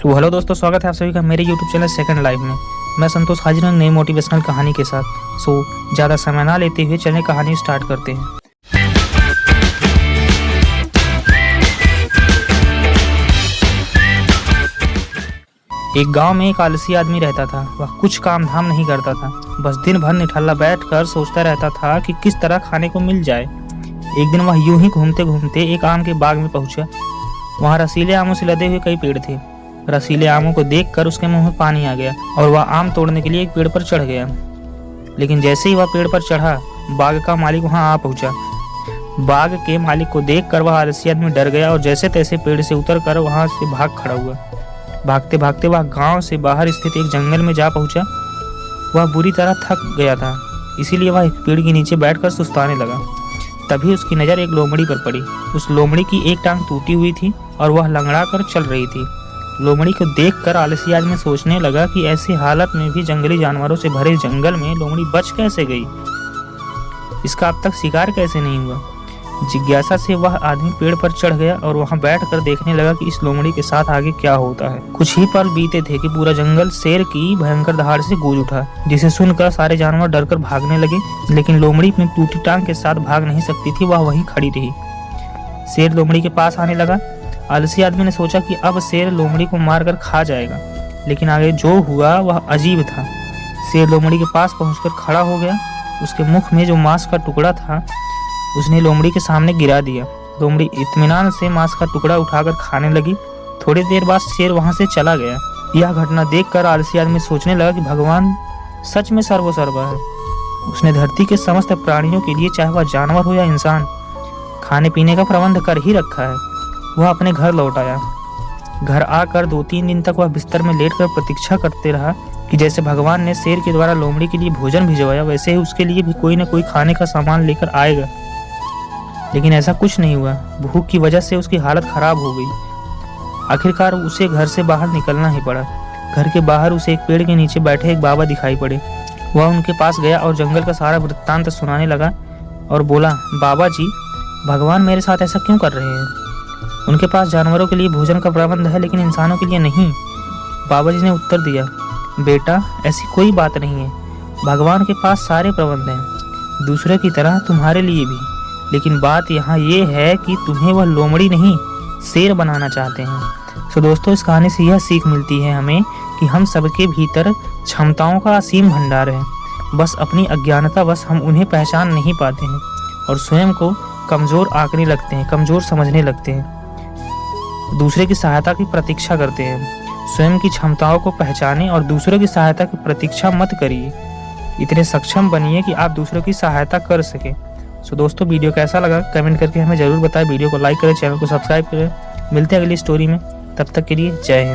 तो हेलो दोस्तों, स्वागत है आप सभी का मेरे YouTube चैनल सेकंड लाइफ में। मैं संतोष हाजिर हूं नई मोटिवेशनल कहानी के साथ। ज़्यादा समय ना लेते हुए चलिए कहानी स्टार्ट करते हैं। एक गांव में एक आलसी आदमी रहता था। वह कुछ काम धाम नहीं करता था, बस दिन भर निठल्ला बैठकर सोचता रहता था कि किस तरह खाने को मिल जाए। एक दिन वह यूं ही घूमते घूमते एक आम के बाग में पहुंचा। वहां रसीले आमों से लदे हुए कई पेड़ थे। रसीले आमों को देखकर उसके मुंह में पानी आ गया और वह आम तोड़ने के लिए एक पेड़ पर चढ़ गया। लेकिन जैसे ही वह पेड़ पर चढ़ा, बाग का मालिक वहां आ पहुंचा। बाग के मालिक को देखकर वह आलसी आदमी डर गया और जैसे तैसे पेड़ से उतरकर वहां से भाग खड़ा हुआ। भागते भागते वह गांव से बाहर स्थित एक जंगल में जा पहुंचा। वह बुरी तरह थक गया था, इसीलिए वह एक पेड़ के नीचे बैठकर सुस्ताने लगा। तभी उसकी नज़र एक लोमड़ी पर पड़ी। उस लोमड़ी की एक टांग टूटी हुई थी और वह लंगड़ा कर चल रही थी। लोमड़ी को देखकर आलसी आदमी सोचने लगा कि ऐसी हालत में भी जंगली जानवरों से भरे जंगल में लोमड़ी बच कैसे गई, इसका अब तक शिकार कैसे नहीं हुआ। जिज्ञासा से वह आदमी पेड़ पर चढ़ गया और वहां बैठकर देखने लगा कि इस लोमड़ी के साथ आगे क्या होता है। कुछ ही पल बीते थे कि पूरा जंगल शेर की भयंकर दहाड़ से गूंज उठा, जिसे सुनकर सारे जानवर डरकर भागने लगे। लेकिन लोमड़ी अपनी टूटी टांग के साथ भाग नहीं सकती थी, वह वहीं खड़ी रही। शेर लोमड़ी के पास आने लगा। आलसी आदमी ने सोचा कि अब शेर लोमड़ी को मारकर खा जाएगा, लेकिन आगे जो हुआ वह अजीब था। शेर लोमड़ी के पास पहुंचकर खड़ा हो गया। उसके मुख में जो मांस का टुकड़ा था उसने लोमड़ी के सामने गिरा दिया। लोमड़ी इत्मीनान से मांस का टुकड़ा उठाकर खाने लगी। थोड़ी देर बाद शेर वहां से चला गया। यह घटना देखकर आलसी आदमी सोचने लगा कि भगवान सच में सर्वसर्वा है। उसने धरती के समस्त प्राणियों के लिए, चाहे वह जानवर हो या इंसान, खाने पीने का प्रबंध कर ही रखा है। वह अपने घर लौट आया। घर आकर 2-3 दिन तक वह बिस्तर में लेटकर प्रतीक्षा करते रहा कि जैसे भगवान ने शेर के द्वारा लोमड़ी के लिए भोजन भिजवाया, वैसे ही उसके लिए भी कोई न कोई खाने का सामान लेकर आएगा। लेकिन ऐसा कुछ नहीं हुआ। भूख की वजह से उसकी हालत खराब हो गई। आखिरकार उसे घर से बाहर निकलना ही पड़ा। घर के बाहर उसे एक पेड़ के नीचे बैठे एक बाबा दिखाई पड़े। वह उनके पास गया और जंगल का सारा वृत्तांत सुनाने लगा और बोला, बाबा जी, भगवान मेरे साथ ऐसा क्यों कर रहे हैं? उनके पास जानवरों के लिए भोजन का प्रबंध है, लेकिन इंसानों के लिए नहीं। बाबा जी ने उत्तर दिया, बेटा, ऐसी कोई बात नहीं है। भगवान के पास सारे प्रबंध हैं, दूसरे की तरह तुम्हारे लिए भी। लेकिन बात यहाँ ये है कि तुम्हें वह लोमड़ी नहीं, शेर बनाना चाहते हैं। दोस्तों, इस कहानी से यह सीख मिलती है हमें कि हम सबके भीतर क्षमताओं का असीम भंडार है। बस अपनी अज्ञानतावश हम उन्हें पहचान नहीं पाते हैं और स्वयं को कमज़ोर आंकने लगते हैं, कमज़ोर समझने लगते हैं। दूसरे की सहायता की प्रतीक्षा करते हैं। स्वयं की क्षमताओं को पहचानें और दूसरों की सहायता की प्रतीक्षा मत करिए। इतने सक्षम बनिए कि आप दूसरों की सहायता कर सकें। दोस्तों, वीडियो कैसा लगा कमेंट करके हमें ज़रूर बताएं। वीडियो को लाइक करें, चैनल को सब्सक्राइब करें। मिलते हैं अगली स्टोरी में, तब तक के लिए जय हिंद।